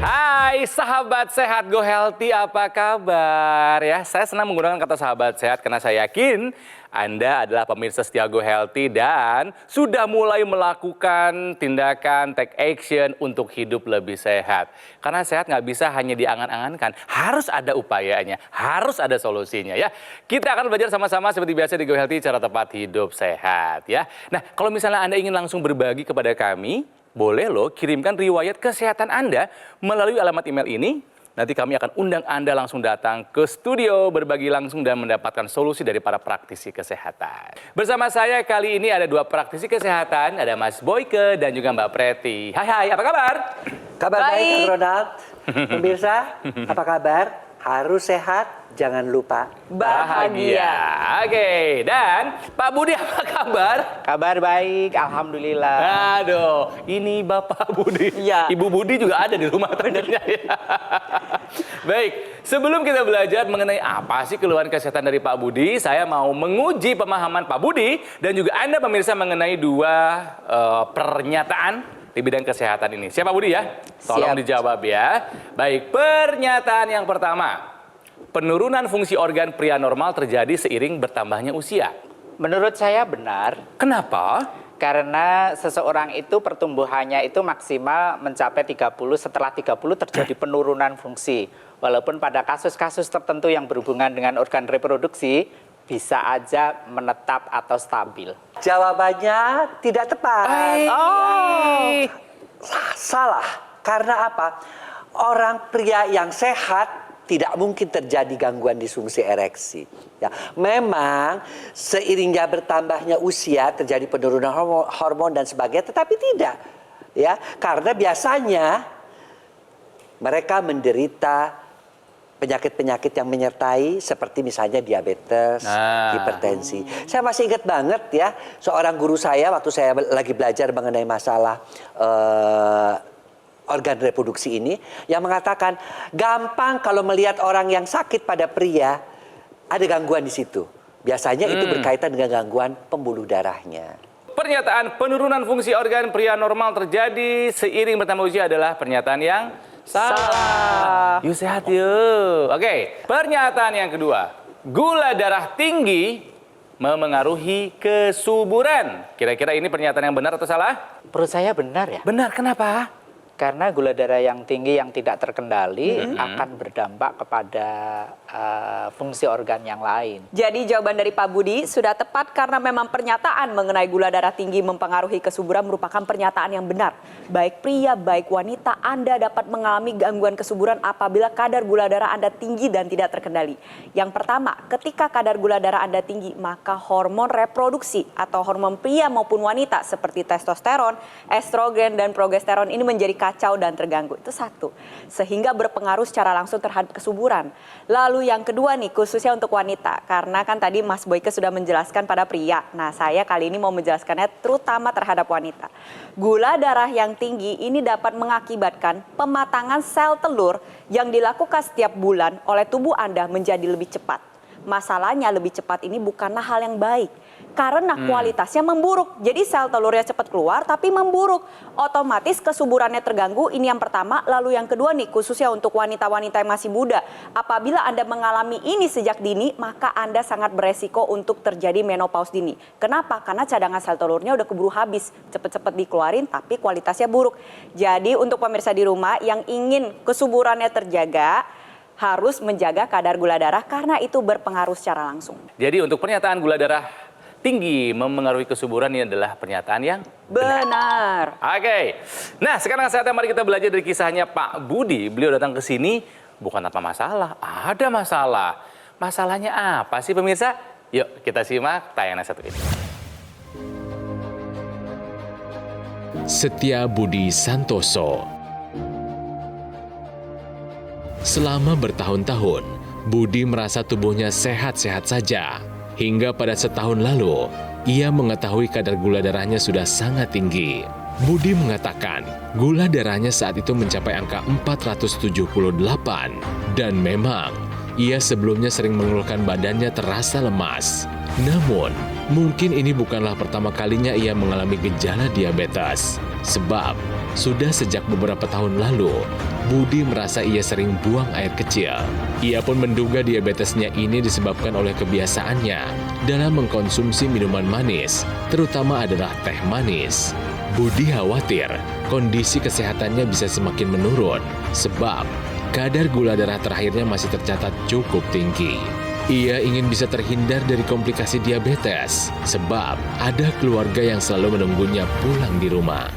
Hai sahabat sehat Go Healthy, apa kabar ya? Saya senang menggunakan kata sahabat sehat karena saya yakin Anda adalah pemirsa setia Go Healthy dan sudah mulai melakukan tindakan take action untuk hidup lebih sehat. Karena sehat nggak bisa hanya diangan-angankan, harus ada upayanya, harus ada solusinya ya. Kita akan belajar sama-sama seperti biasa di Go Healthy cara tepat hidup sehat ya. Nah, kalau misalnya Anda ingin langsung berbagi kepada kami, boleh loh kirimkan riwayat kesehatan Anda melalui alamat email ini. Nanti kami akan undang Anda langsung datang ke studio, berbagi langsung dan mendapatkan solusi dari para praktisi kesehatan. Bersama saya kali ini ada dua praktisi kesehatan, ada Mas Boyke dan juga Mbak Preti. Hai, apa kabar? Kabar baik, Kang Ronald. Pemirsa, apa kabar? Harus sehat, jangan lupa bahagia. Oke, dan Pak Budi apa kabar? Kabar baik, alhamdulillah. Aduh, ini Bapak Budi. Iya. Ibu Budi juga ada di rumah ternyata. Baik, sebelum kita belajar mengenai apa sih keluhan kesehatan dari Pak Budi, saya mau menguji pemahaman Pak Budi dan juga Anda pemirsa mengenai dua pernyataan di bidang kesehatan ini. Siapa Budi ya? Tolong dijawab ya. Baik, pernyataan yang pertama. Penurunan fungsi organ pria normal terjadi seiring bertambahnya usia. Menurut saya benar. Kenapa? Karena seseorang itu pertumbuhannya itu maksimal mencapai 30, setelah 30 terjadi penurunan fungsi. Walaupun pada kasus-kasus tertentu yang berhubungan dengan organ reproduksi, bisa aja menetap atau stabil. Jawabannya tidak tepat. Oh. Salah. Karena apa? Orang pria yang sehat tidak mungkin terjadi gangguan disfungsi ereksi. Ya, memang seiringnya bertambahnya usia terjadi penurunan hormon dan sebagainya, tetapi tidak. Ya, karena biasanya mereka menderita penyakit-penyakit yang menyertai seperti misalnya diabetes, hipertensi. Saya masih ingat banget ya, seorang guru saya waktu saya lagi belajar mengenai masalah organ reproduksi ini, yang mengatakan gampang kalau melihat orang yang sakit pada pria, ada gangguan di situ. Biasanya itu berkaitan dengan gangguan pembuluh darahnya. Pernyataan penurunan fungsi organ pria normal terjadi seiring bertambah usia adalah pernyataan yang salah. Yuk sehat yuk. Oke, pernyataan yang kedua. Gula darah tinggi memengaruhi kesuburan. Kira-kira ini pernyataan yang benar atau salah? Menurut saya benar ya. Benar, kenapa? Karena gula darah yang tinggi yang tidak terkendali akan berdampak kepada fungsi organ yang lain. Jadi jawaban dari Pak Budi sudah tepat karena memang pernyataan mengenai gula darah tinggi mempengaruhi kesuburan merupakan pernyataan yang benar. Baik pria, baik wanita, Anda dapat mengalami gangguan kesuburan apabila kadar gula darah Anda tinggi dan tidak terkendali. Yang pertama, ketika kadar gula darah Anda tinggi, maka hormon reproduksi atau hormon pria maupun wanita seperti testosteron, estrogen, dan progesteron ini menjadi kacau dan terganggu. Itu satu. Sehingga berpengaruh secara langsung terhadap kesuburan. Lalu yang kedua nih, khususnya untuk wanita. Karena kan tadi Mas Boyke sudah menjelaskan pada pria. Nah, saya kali ini mau menjelaskannya terutama terhadap wanita. Gula darah yang tinggi ini dapat mengakibatkan pematangan sel telur yang dilakukan setiap bulan oleh tubuh Anda menjadi lebih cepat. Masalahnya lebih cepat ini bukanlah hal yang baik. Karena kualitasnya memburuk. Jadi sel telurnya cepat keluar tapi memburuk. Otomatis kesuburannya terganggu. Ini yang pertama. Lalu yang kedua nih, khususnya untuk wanita-wanita yang masih muda. Apabila Anda mengalami ini sejak dini, maka Anda sangat beresiko untuk terjadi menopause dini. Kenapa? Karena cadangan sel telurnya udah keburu habis. Cepat-cepat dikeluarin tapi kualitasnya buruk. Jadi untuk pemirsa di rumah yang ingin kesuburannya terjaga, harus menjaga kadar gula darah karena itu berpengaruh secara langsung. Jadi untuk pernyataan gula darah tinggi memengaruhi kesuburan ini adalah pernyataan yang benar. Oke. Nah, sekarang saatnya mari kita belajar dari kisahnya Pak Budi. Beliau datang ke sini bukan tanpa masalah, ada masalah. Masalahnya apa sih pemirsa? Yuk kita simak tayangan satu ini. Setia Budi Santoso. Selama bertahun-tahun, Budi merasa tubuhnya sehat-sehat saja. Hingga pada setahun lalu, ia mengetahui kadar gula darahnya sudah sangat tinggi. Budi mengatakan, gula darahnya saat itu mencapai angka 478. Dan memang, ia sebelumnya sering mengeluhkan badannya terasa lemas. Namun, Mungkin ini bukanlah pertama kalinya ia mengalami gejala diabetes. Sebab, sudah sejak beberapa tahun lalu, Budi merasa ia sering buang air kecil. Ia pun menduga diabetesnya ini disebabkan oleh kebiasaannya dalam mengkonsumsi minuman manis, terutama adalah teh manis. Budi khawatir kondisi kesehatannya bisa semakin menurun, sebab kadar gula darah terakhirnya masih tercatat cukup tinggi. Ia ingin bisa terhindar dari komplikasi diabetes, sebab ada keluarga yang selalu menunggunya pulang di rumah.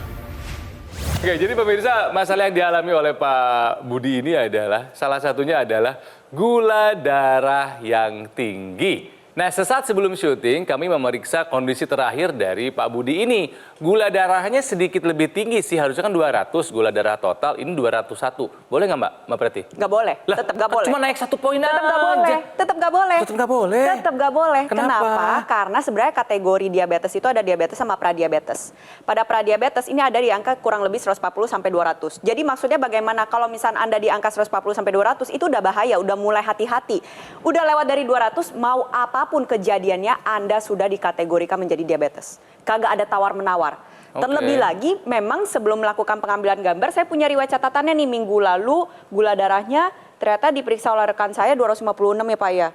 Oke, jadi pemirsa, masalah yang dialami oleh Pak Budi ini adalah, salah satunya adalah gula darah yang tinggi. Nah, sesaat sebelum syuting, kami memeriksa kondisi terakhir dari Pak Budi ini. Gula darahnya sedikit lebih tinggi sih, harusnya kan 200 gula darah total, ini 201. Boleh nggak Mbak Preti? Nggak boleh, Lah, tetap nggak boleh. Cuma naik 1 poin aja. Tetap nggak boleh, tetap nggak boleh. Tetap nggak boleh? Tetap nggak boleh. Kenapa? Kenapa? Karena sebenarnya kategori diabetes itu ada diabetes sama pradiabetes. Pada pradiabetes ini ada di angka kurang lebih 140 sampai 200. Jadi maksudnya bagaimana kalau misalnya Anda di angka 140 sampai 200 itu udah bahaya, udah mulai hati-hati. Udah lewat dari 200, mau apapun kejadiannya Anda sudah dikategorikan menjadi diabetes. Kagak ada tawar-menawar. Terlebih lagi, memang sebelum melakukan pengambilan gambar, saya punya riwayat catatannya nih, minggu lalu gula darahnya ternyata diperiksa oleh rekan saya 256 ya Pak ya.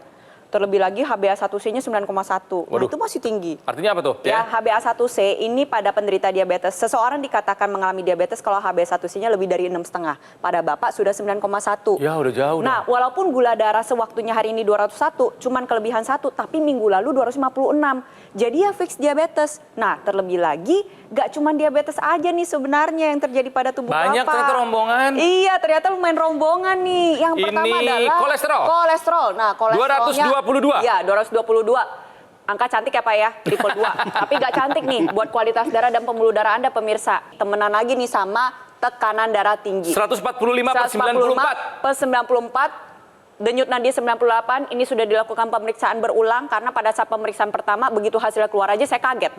Terlebih lagi HbA1c-nya 9,1. Nah, itu masih tinggi. Artinya apa tuh? Ya, HbA1c ini pada penderita diabetes. Seseorang dikatakan mengalami diabetes kalau HbA1c-nya lebih dari 6,5. Pada Bapak sudah 9,1. Ya, udah jauh. Nah, walaupun gula darah sewaktunya hari ini 201, cuman kelebihan 1, tapi minggu lalu 256. Jadi ya fix diabetes. Nah, terlebih lagi, gak cuman diabetes aja nih sebenarnya yang terjadi pada tubuh Banyak Bapak. ternyata rombongan. Iya, ternyata lumayan rombongan nih. Yang pertama Ini adalah kolesterol. Kolesterol. Nah, kolesterolnya 222. Iya, 222. Angka cantik ya Pak ya, triple 2. Tapi gak cantik nih buat kualitas darah dan pembuluh darah Anda pemirsa. Temenan lagi nih sama tekanan darah tinggi. 145 per 94. Per 94. Denyut nadi 98, ini sudah dilakukan pemeriksaan berulang karena pada saat pemeriksaan pertama begitu hasilnya keluar aja saya kaget.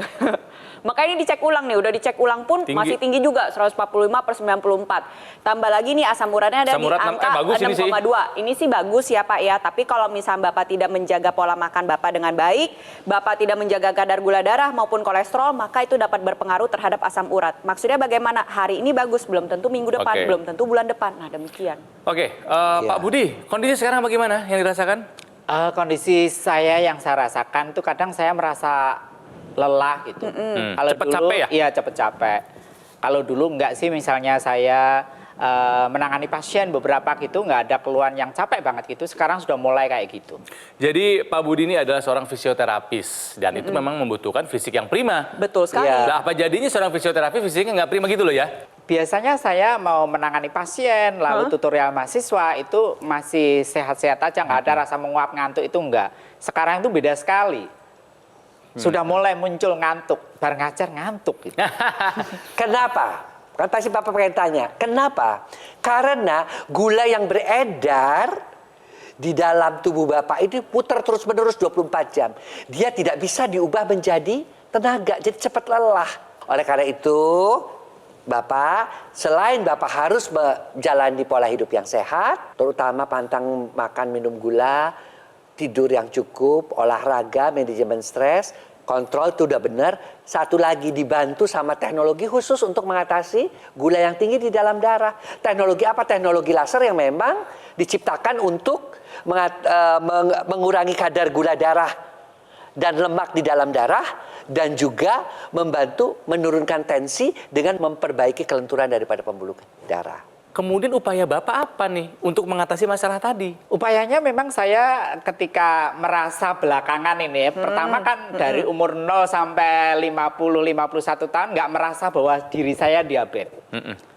Makanya ini dicek ulang nih, udah dicek ulang pun tinggi. masih tinggi juga 145 per 94. Tambah lagi nih asam uratnya ada Asam di urat angka bagus ini sih. 6,2. Ini sih bagus ya Pak ya, tapi kalau misalnya Bapak tidak menjaga pola makan Bapak dengan baik, Bapak tidak menjaga kadar gula darah maupun kolesterol, maka itu dapat berpengaruh terhadap asam urat. Maksudnya bagaimana? Hari ini bagus, belum tentu minggu depan, Oke. belum tentu bulan depan. Nah, demikian. Oke, Pak Budi, kondisi sekarang bagaimana yang dirasakan? Kondisi saya yang saya rasakan tuh kadang saya merasa lelah gitu. Kalau Cepet dulu, capek ya? Iya, cepet capek. Kalau dulu enggak sih, misalnya saya menangani pasien beberapa gitu, nggak ada keluhan yang capek banget gitu. Sekarang sudah mulai kayak gitu. Jadi Pak Budi ini adalah seorang fisioterapis dan itu memang membutuhkan fisik yang prima. Betul sekali. Iya. Lah apa jadinya seorang fisioterapi fisiknya nggak prima gitu loh ya? Biasanya saya mau menangani pasien, lalu tutorial mahasiswa itu masih sehat-sehat aja, nggak ada rasa menguap ngantuk itu enggak. Sekarang itu beda sekali. Sudah mulai muncul ngantuk, bar ngajar ngantuk gitu. Kenapa? Kan pasti Bapak pengen tanya, kenapa? Karena gula yang beredar di dalam tubuh Bapak itu putar terus-menerus 24 jam. Dia tidak bisa diubah menjadi tenaga, jadi cepat lelah. Oleh karena itu, Bapak, selain Bapak harus menjalani pola hidup yang sehat, terutama pantang makan minum gula, tidur yang cukup, olahraga, manajemen stres, kontrol itu udah benar. Satu lagi dibantu sama teknologi khusus untuk mengatasi gula yang tinggi di dalam darah. Teknologi apa? Teknologi laser yang memang diciptakan untuk mengurangi kadar gula darah dan lemak di dalam darah dan juga membantu menurunkan tensi dengan memperbaiki kelenturan daripada pembuluh darah. Kemudian upaya Bapak apa nih untuk mengatasi masalah tadi? Upayanya memang saya ketika merasa belakangan ini ya, pertama kan dari umur 0 sampai 50-51 tahun nggak merasa bahwa diri saya diabetes.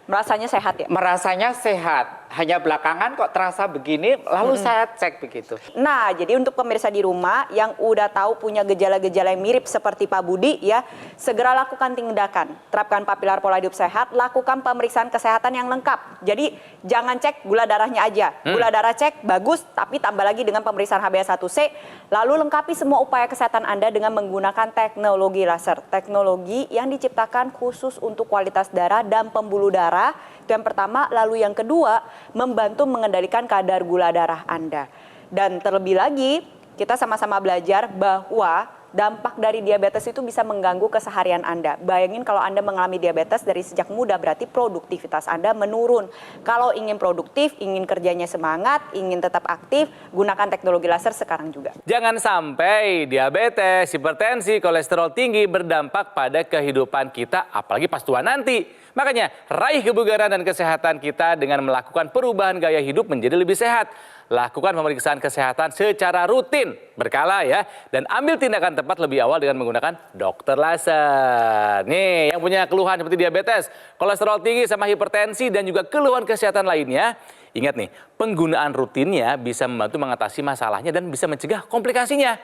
Merasanya sehat ya? Merasanya sehat, hanya belakangan kok terasa begini, lalu saya cek begitu. Nah, jadi untuk pemirsa di rumah yang udah tahu punya gejala-gejala yang mirip seperti Pak Budi ya, segera lakukan tindakan. Terapkan pilar pola hidup sehat, lakukan pemeriksaan kesehatan yang lengkap. Jadi jangan cek gula darahnya aja. Gula darah cek bagus, tapi tambah lagi dengan pemeriksaan HbA1c, lalu lengkapi semua upaya kesehatan Anda dengan menggunakan teknologi laser. Teknologi yang diciptakan khusus untuk kualitas darah dan pembuluh darah. Itu yang pertama, lalu yang kedua membantu mengendalikan kadar gula darah Anda. Dan terlebih lagi kita sama-sama belajar bahwa Dampak dari diabetes itu bisa mengganggu keseharian Anda. Bayangin kalau Anda mengalami diabetes dari sejak muda, berarti produktivitas Anda menurun. Kalau ingin produktif, ingin kerjanya semangat, ingin tetap aktif, gunakan teknologi laser sekarang juga. Jangan sampai diabetes, hipertensi, kolesterol tinggi berdampak pada kehidupan kita, apalagi pas tua nanti. Makanya, raih kebugaran dan kesehatan kita dengan melakukan perubahan gaya hidup menjadi lebih sehat. Lakukan pemeriksaan kesehatan secara rutin, berkala ya, dan ambil tindakan tepat lebih awal dengan menggunakan dokter laser. Nih, yang punya keluhan seperti diabetes, kolesterol tinggi sama hipertensi dan juga keluhan kesehatan lainnya, ingat nih, penggunaan rutinnya bisa membantu mengatasi masalahnya dan bisa mencegah komplikasinya.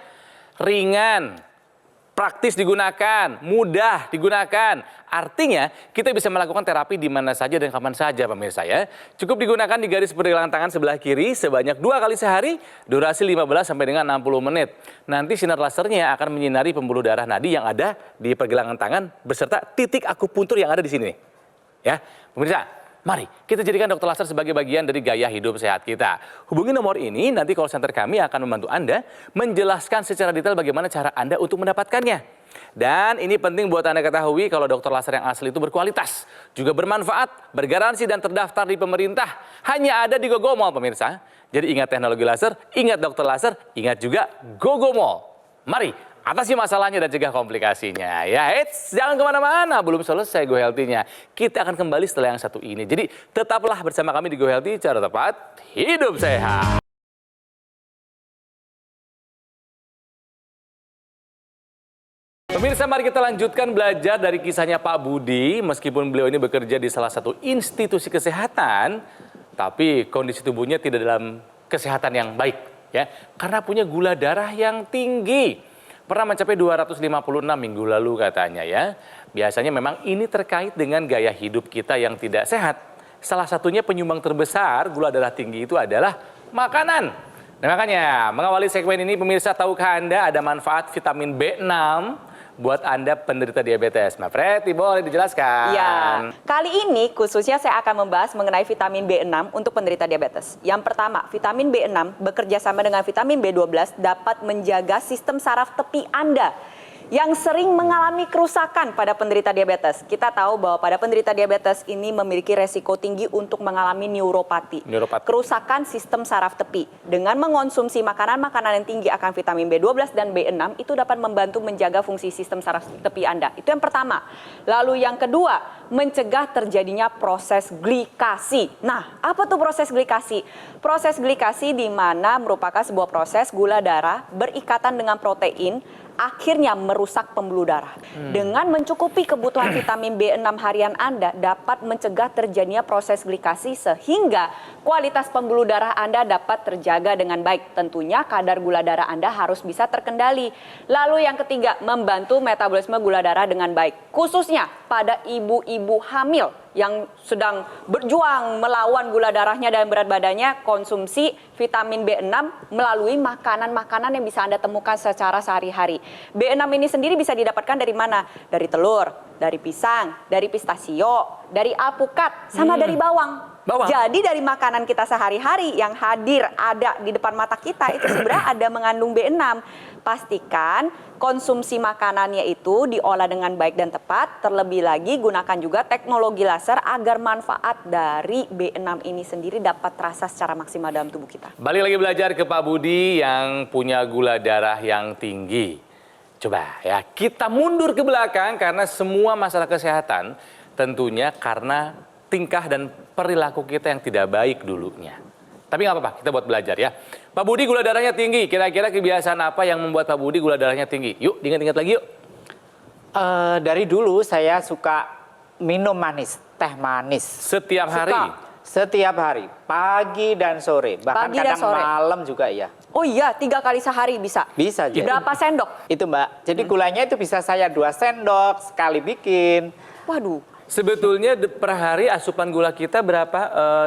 Ringan, praktis digunakan, mudah digunakan. Artinya, kita bisa melakukan terapi di mana saja dan kapan saja, pemirsa ya. Cukup digunakan di garis pergelangan tangan sebelah kiri sebanyak 2 kali sehari, durasi 15 sampai dengan 60 menit. Nanti sinar lasernya akan menyinari pembuluh darah nadi yang ada di pergelangan tangan beserta titik akupuntur yang ada di sini. Ya, pemirsa. Mari kita jadikan dokter laser sebagai bagian dari gaya hidup sehat kita. Hubungi nomor ini, nanti call center kami akan membantu Anda menjelaskan secara detail bagaimana cara Anda untuk mendapatkannya. Dan ini penting buat Anda ketahui kalau dokter laser yang asli itu berkualitas, juga bermanfaat, bergaransi dan terdaftar di pemerintah. Hanya ada di Gogomall, pemirsa. Jadi ingat teknologi laser, ingat dokter laser, ingat juga Gogomall. Mari atasi masalahnya dan cegah komplikasinya. Ya, jangan kemana-mana, belum selesai Go Healthy-nya. Kita akan kembali setelah yang satu ini. Jadi tetaplah bersama kami di Go Healthy, cara tepat, hidup sehat. Pemirsa, mari kita lanjutkan belajar dari kisahnya Pak Budi. Meskipun beliau ini bekerja di salah satu institusi kesehatan, tapi kondisi tubuhnya tidak dalam kesehatan yang baik, ya, karena punya gula darah yang tinggi. Pernah mencapai 256 minggu lalu katanya ya. Biasanya memang ini terkait dengan gaya hidup kita yang tidak sehat. Salah satunya penyumbang terbesar gula darah tinggi itu adalah makanan. Nah, makanya mengawali segmen ini, pemirsa, tahukah Anda ada manfaat vitamin B6 buat Anda penderita diabetes? Mbak Preti, boleh dijelaskan? Ya, kali ini khususnya saya akan membahas mengenai vitamin B6 untuk penderita diabetes. Yang pertama, vitamin B6 bekerja sama dengan vitamin B12 dapat menjaga sistem saraf tepi Anda yang sering mengalami kerusakan pada penderita diabetes. Kita tahu bahwa pada penderita diabetes ini memiliki resiko tinggi untuk mengalami neuropati. Kerusakan sistem saraf tepi. Dengan mengonsumsi makanan-makanan yang tinggi akan vitamin B12 dan B6 itu dapat membantu menjaga fungsi sistem saraf tepi Anda. Itu yang pertama. Lalu yang kedua, mencegah terjadinya proses glikasi. Nah, apa tuh proses glikasi? Proses glikasi di mana merupakan sebuah proses gula darah berikatan dengan protein akhirnya merusak pembuluh darah. Dengan mencukupi kebutuhan vitamin B6 harian Anda dapat mencegah terjadinya proses glikasi sehingga kualitas pembuluh darah Anda dapat terjaga dengan baik. Tentunya kadar gula darah Anda harus bisa terkendali. Lalu yang ketiga, membantu metabolisme gula darah dengan baik. Khususnya pada ibu-ibu hamil yang sedang berjuang melawan gula darahnya dan berat badannya, konsumsi vitamin B6 melalui makanan-makanan yang bisa Anda temukan secara sehari-hari. B6 ini sendiri bisa didapatkan dari mana? Dari telur, dari pisang, dari pistasio, dari alpukat, sama dari bawang. Jadi dari makanan kita sehari-hari yang hadir ada di depan mata kita itu sebenarnya ada mengandung B6. Pastikan konsumsi makanannya itu diolah dengan baik dan tepat. Terlebih lagi gunakan juga teknologi laser agar manfaat dari B6 ini sendiri dapat terasa secara maksimal dalam tubuh kita. Balik lagi belajar ke Pak Budi yang punya gula darah yang tinggi. Coba ya, kita mundur ke belakang karena semua masalah kesehatan tentunya karena tingkah dan perilaku kita yang tidak baik dulunya. Tapi nggak apa-apa, kita buat belajar ya. Pak Budi gula darahnya tinggi, kira-kira kebiasaan apa yang membuat Pak Budi gula darahnya tinggi? Yuk, diingat-ingat lagi yuk. Dari dulu saya suka minum manis, teh manis. Setiap hari? Setiap hari, pagi dan sore. Bahkan Pagi dan kadang sore. malam juga ya. Oh iya, 3 kali sehari bisa? Bisa aja. Berapa sendok? Itu Mbak, jadi gulanya itu bisa saya 2 sendok sekali bikin. Waduh. Sebetulnya per hari asupan gula kita berapa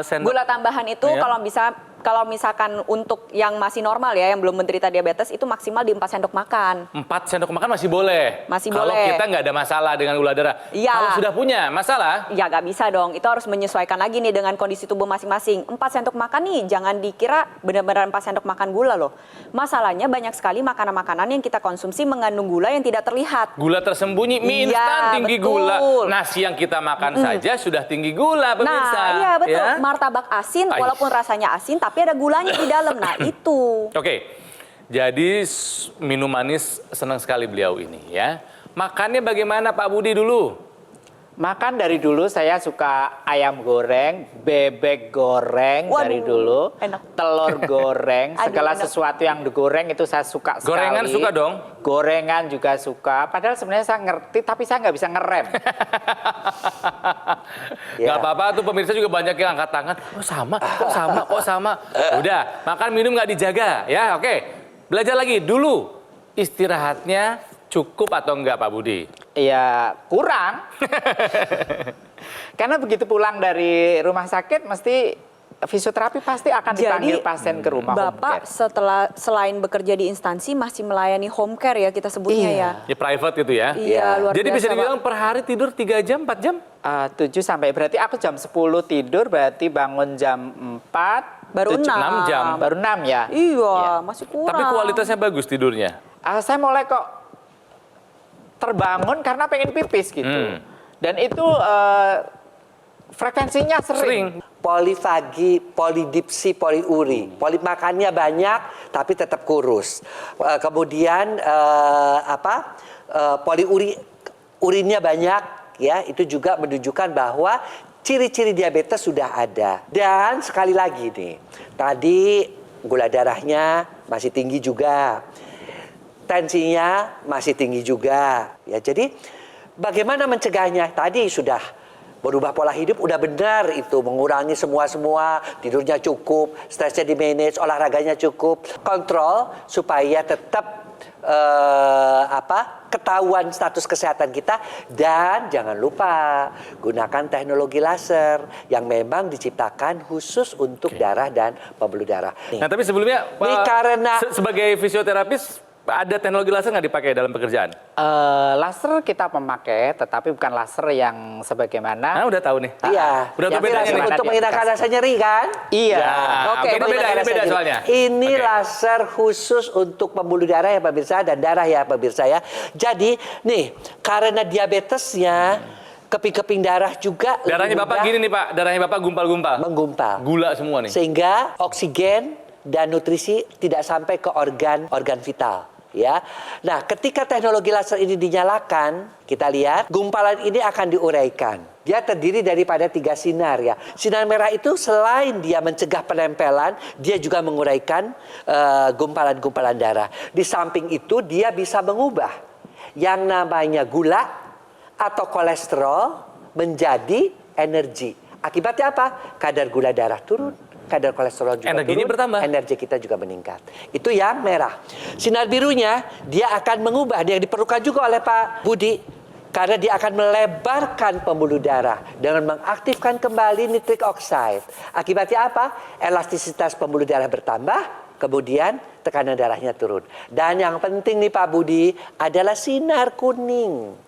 sendok? Gula tambahan itu Ya. kalau bisa kalau misalkan untuk yang masih normal ya, yang belum menderita diabetes itu maksimal di 4 sendok makan. 4 sendok makan masih boleh. Masih Kalau boleh. kita nggak ada masalah dengan gula darah. Iya. Kalau sudah punya masalah, Ya nggak bisa dong, itu harus menyesuaikan lagi nih dengan kondisi tubuh masing-masing. 4 sendok makan nih, jangan dikira benar-benar 4 sendok makan gula loh. Masalahnya banyak sekali makanan-makanan yang kita konsumsi mengandung gula yang tidak terlihat. gula tersembunyi, mie Iya, instan tinggi betul. gula. Nasi yang kita makan saja sudah tinggi gula, pemirsa. Nah, iya betul. Ya? Martabak asin, Aish. walaupun rasanya asin, tapi ada gulanya di dalam. Nah, itu. Oke, jadi minum manis senang sekali beliau ini ya. Makannya bagaimana Pak Budi dulu? Makan dari dulu saya suka ayam goreng, bebek goreng Waduh, dari dulu, enak. telur goreng, Aduh, segala enak. sesuatu yang digoreng itu saya suka sekali. Gorengan suka dong? Gorengan juga suka, padahal sebenarnya saya ngerti tapi saya nggak bisa ngerem. Gak apa-apa tuh pemirsa juga banyak yang angkat tangan. Oh sama, kok sama, kok sama. Udah, makan minum nggak dijaga ya. Oke, belajar lagi dulu. Istirahatnya cukup atau enggak Pak Budi? Ya kurang. Karena begitu pulang dari rumah sakit mesti fisioterapi pasti akan dipanggil pasien ke rumah home Bapak care. selain bekerja di instansi masih melayani home care ya kita sebutnya Iya. Ya private gitu ya. Iya, luar Jadi biasa, bisa dibilang Pak. per hari tidur 3 jam, 4 jam? 7 sampai berarti aku jam 10 tidur berarti bangun jam 4 Baru 7, 6 jam. Baru 6 ya. Iya, masih kurang. Tapi kualitasnya bagus tidurnya. Saya mulai kok terbangun karena pengen pipis gitu. Dan itu frekuensinya sering. Polifagi, polidipsi, poliuri. Poli makannya banyak tapi tetap kurus. Kemudian poliuri, urinnya banyak ya, itu juga menunjukkan bahwa ciri-ciri diabetes sudah ada. Dan sekali lagi nih, tadi gula darahnya masih tinggi juga. Tensinya masih tinggi juga. Ya, jadi bagaimana mencegahnya? Tadi sudah berubah pola hidup, udah benar itu, mengurangi semua tidurnya cukup, stresnya di manage, olahraganya cukup, kontrol supaya tetap ketahuan status kesehatan kita. Dan jangan lupa gunakan teknologi laser yang memang diciptakan khusus untuk darah dan pembuluh darah. Nah tapi sebelumnya Ini karena- sebagai fisioterapis ada teknologi laser nggak dipakai dalam pekerjaan? Laser kita memakai, tetapi bukan laser yang sebagaimana. Udah tahu nih. Iya. Udah tahu Yang bedanya laser nih. Untuk dia menghilangkan dikasih. rasa nyeri kan? Iya. Ya, Oke, ini beda, ini beda soalnya. Ini Oke. laser khusus untuk pembuluh darah ya pemirsa, dan darah ya pemirsa ya. Jadi nih, karena diabetesnya, keping-keping darah juga Darahnya lebih Bapak mudah gini nih Pak, darahnya Bapak gumpal-gumpal. menggumpal. Gula semua nih. Sehingga oksigen dan nutrisi tidak sampai ke organ vital. Ya, nah ketika teknologi laser ini dinyalakan, kita lihat gumpalan ini akan diuraikan. Dia terdiri daripada 3 sinar ya. Sinar merah itu selain dia mencegah penempelan, dia juga menguraikan gumpalan-gumpalan darah. Di samping itu dia bisa mengubah yang namanya gula atau kolesterol menjadi energi. Akibatnya apa? Kadar gula darah turun. Kadar kolesterol juga Energinya turun, bertambah. energi kita juga meningkat. Itu yang merah. Sinar birunya dia akan mengubah, yang diperlukan juga oleh Pak Budi, karena dia akan melebarkan pembuluh darah dengan mengaktifkan kembali nitric oxide. Akibatnya apa? Elastisitas pembuluh darah bertambah, kemudian tekanan darahnya turun. Dan yang penting nih Pak Budi adalah sinar kuning.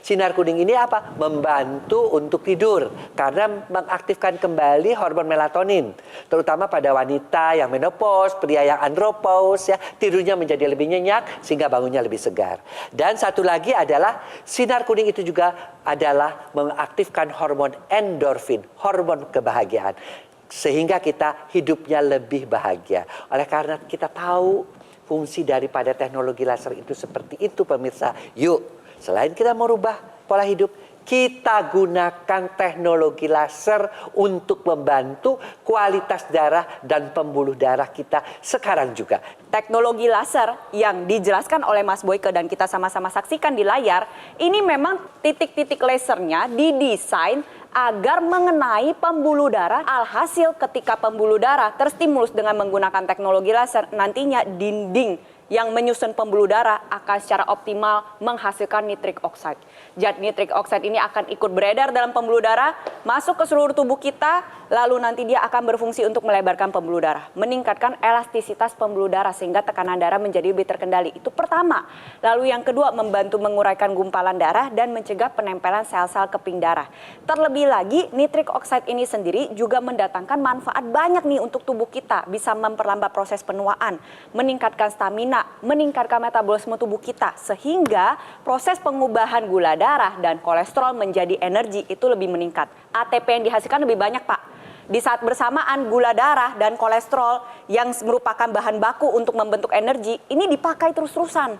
Sinar kuning ini apa? Membantu untuk tidur karena mengaktifkan kembali hormon melatonin, terutama pada wanita yang menopause, pria yang andropause ya, tidurnya menjadi lebih nyenyak sehingga bangunnya lebih segar. Dan satu lagi adalah sinar kuning itu juga adalah mengaktifkan hormon endorfin, hormon kebahagiaan, sehingga kita hidupnya lebih bahagia. Oleh karena kita tahu fungsi daripada teknologi laser itu seperti itu pemirsa. Yuk, selain kita merubah pola hidup, kita gunakan teknologi laser untuk membantu kualitas darah dan pembuluh darah kita sekarang juga. Teknologi laser yang dijelaskan oleh Mas Boyke dan kita sama-sama saksikan di layar, ini memang titik-titik lasernya didesain agar mengenai pembuluh darah. Alhasil ketika pembuluh darah terstimulus dengan menggunakan teknologi laser, nantinya dinding yang menyusun pembuluh darah akan secara optimal menghasilkan nitric oxide. Zat nitric oxide ini akan ikut beredar dalam pembuluh darah, masuk ke seluruh tubuh kita, lalu nanti dia akan berfungsi untuk melebarkan pembuluh darah, meningkatkan elastisitas pembuluh darah sehingga tekanan darah menjadi lebih terkendali. Itu pertama. Lalu yang kedua, membantu menguraikan gumpalan darah dan mencegah penempelan sel-sel keping darah. Terlebih lagi, nitric oxide ini sendiri juga mendatangkan manfaat banyak nih untuk tubuh kita, bisa memperlambat proses penuaan, meningkatkan stamina, meningkatkan metabolisme tubuh kita, sehingga proses pengubahan gula darah dan kolesterol menjadi energi itu lebih meningkat. ATP yang dihasilkan lebih banyak, Pak. Di saat bersamaan gula darah dan kolesterol yang merupakan bahan baku untuk membentuk energi, ini dipakai terus-terusan.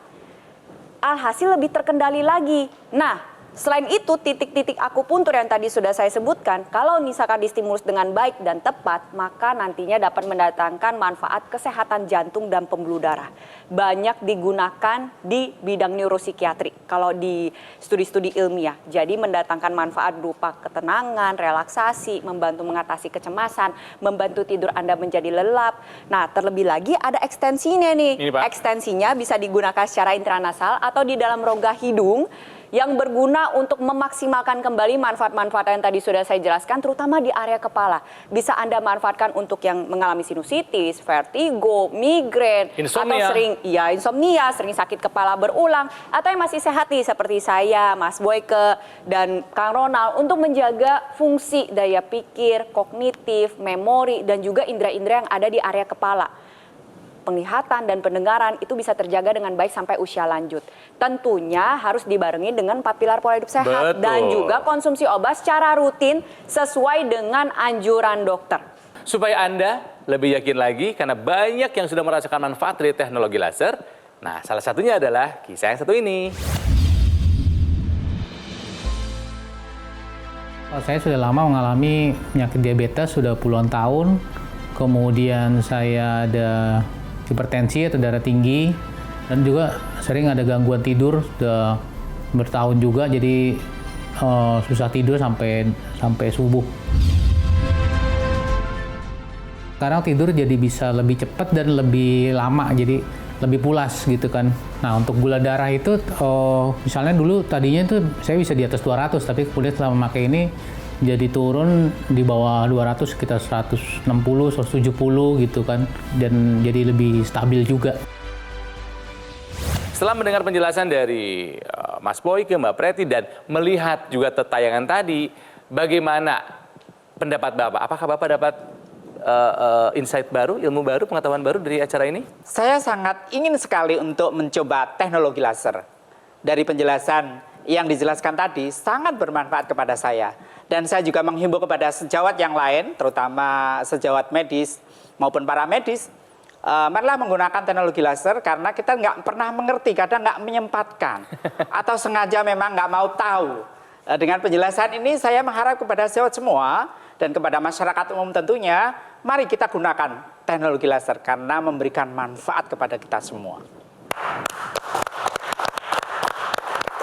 Alhasil lebih terkendali lagi. Nah, selain itu, titik-titik akupuntur yang tadi sudah saya sebutkan, kalau misalkan distimulus dengan baik dan tepat, maka nantinya dapat mendatangkan manfaat kesehatan jantung dan pembuluh darah. Banyak digunakan di bidang neuropsikiatri, kalau di studi-studi ilmiah. Jadi mendatangkan manfaat berupa ketenangan, relaksasi, membantu mengatasi kecemasan, membantu tidur Anda menjadi lelap. Nah, terlebih lagi ada ekstensinya nih. Ini, Pak. Ekstensinya bisa digunakan secara intranasal atau di dalam rongga hidung, yang berguna untuk memaksimalkan kembali manfaat-manfaat yang tadi sudah saya jelaskan, terutama di area kepala. Bisa Anda manfaatkan untuk yang mengalami sinusitis, vertigo, migrain, Insomnia. atau insomnia, sering sakit kepala berulang, atau yang masih sehat nih seperti saya, Mas Boyke, dan Kang Ronald, untuk menjaga fungsi daya pikir, kognitif, memori, dan juga indera-indera yang ada di area kepala. Penglihatan dan pendengaran itu bisa terjaga dengan baik sampai usia lanjut. Tentunya harus dibarengi dengan 4 pilar pola hidup sehat. Betul. Dan juga konsumsi obat secara rutin sesuai dengan anjuran dokter. Supaya Anda lebih yakin lagi karena banyak yang sudah merasakan manfaat dari teknologi laser. Nah, salah satunya adalah kisah yang satu ini. Saya sudah lama mengalami penyakit diabetes, sudah puluhan tahun. Kemudian saya ada hipertensi atau darah tinggi, dan juga sering ada gangguan tidur, sudah bertahun juga, jadi susah tidur sampai subuh. Sekarang tidur jadi bisa lebih cepat dan lebih lama, jadi lebih pulas gitu kan. Nah, untuk gula darah itu misalnya dulu tadinya itu saya bisa di atas 200, tapi kemudian setelah memakai ini jadi turun di bawah 200, sekitar 160, 170 gitu kan, dan jadi lebih stabil juga. Setelah mendengar penjelasan dari Mas Boyke, Mbak Preti, dan melihat juga tayangan tadi, bagaimana pendapat Bapak? Apakah Bapak dapat insight baru, ilmu baru, pengetahuan baru dari acara ini? Saya sangat ingin sekali untuk mencoba teknologi laser. Dari penjelasan yang dijelaskan tadi sangat bermanfaat kepada saya. Dan saya juga menghimbau kepada sejawat yang lain, terutama sejawat medis maupun para medis, marilah menggunakan teknologi laser karena kita nggak pernah mengerti, kadang nggak menyempatkan, atau sengaja memang nggak mau tahu. Dengan penjelasan ini saya mengharap kepada sejawat semua dan kepada masyarakat umum tentunya, mari kita gunakan teknologi laser karena memberikan manfaat kepada kita semua.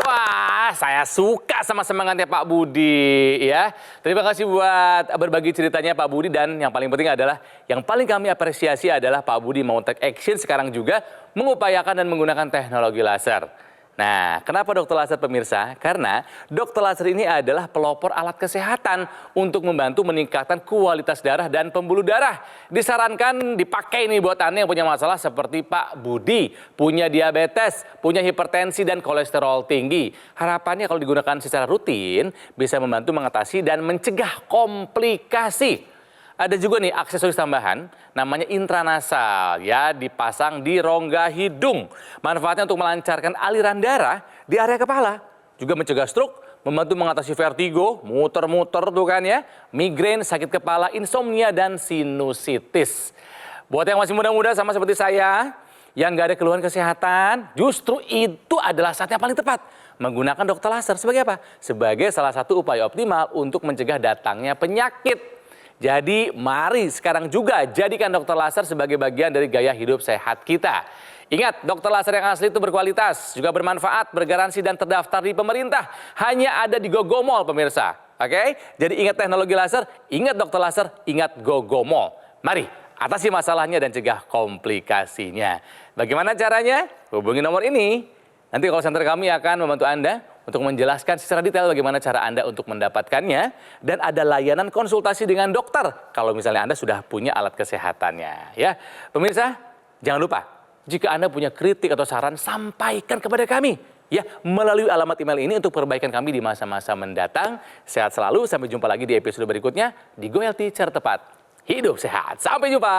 Wah, saya suka sama semangatnya Pak Budi ya. Terima kasih buat berbagi ceritanya Pak Budi, dan yang paling penting adalah, yang paling kami apresiasi adalah Pak Budi mau take action sekarang juga mengupayakan dan menggunakan teknologi laser. Nah, kenapa dokter laser pemirsa? Karena dokter laser ini adalah pelopor alat kesehatan untuk membantu meningkatkan kualitas darah dan pembuluh darah. Disarankan dipakai nih buat Anda yang punya masalah seperti Pak Budi, punya diabetes, punya hipertensi dan kolesterol tinggi. Harapannya kalau digunakan secara rutin bisa membantu mengatasi dan mencegah komplikasi. Ada juga nih aksesoris tambahan, namanya intranasal, ya, dipasang di rongga hidung. Manfaatnya untuk melancarkan aliran darah di area kepala, juga mencegah stroke, membantu mengatasi vertigo, muter-muter tuh kan ya, migrain, sakit kepala, insomnia, dan sinusitis. Buat yang masih muda-muda sama seperti saya, yang nggak ada keluhan kesehatan, justru itu adalah saat yang paling tepat menggunakan dokter laser. Sebagai apa? Sebagai salah satu upaya optimal untuk mencegah datangnya penyakit. Jadi mari sekarang juga jadikan dokter laser sebagai bagian dari gaya hidup sehat kita. Ingat, dokter laser yang asli itu berkualitas, juga bermanfaat, bergaransi, dan terdaftar di pemerintah. Hanya ada di Gogomall pemirsa. Oke? Jadi ingat teknologi laser, ingat dokter laser, ingat Gogomall. Mari Atasi masalahnya dan cegah komplikasinya. Bagaimana caranya? Hubungi nomor ini. Nanti call center kami akan membantu Anda untuk menjelaskan secara detail bagaimana cara Anda untuk mendapatkannya. Dan ada layanan konsultasi dengan dokter kalau misalnya Anda sudah punya alat kesehatannya. Ya, pemirsa, jangan lupa jika Anda punya kritik atau saran, sampaikan kepada kami. Ya, melalui alamat email ini untuk perbaikan kami di masa-masa mendatang. Sehat selalu, sampai jumpa lagi di episode berikutnya di Go Healthy Cara Tepat. Hidup sehat, sampai jumpa.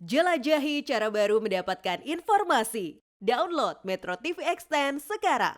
Jelajahi cara baru mendapatkan informasi. Download Metro TV Extend sekarang.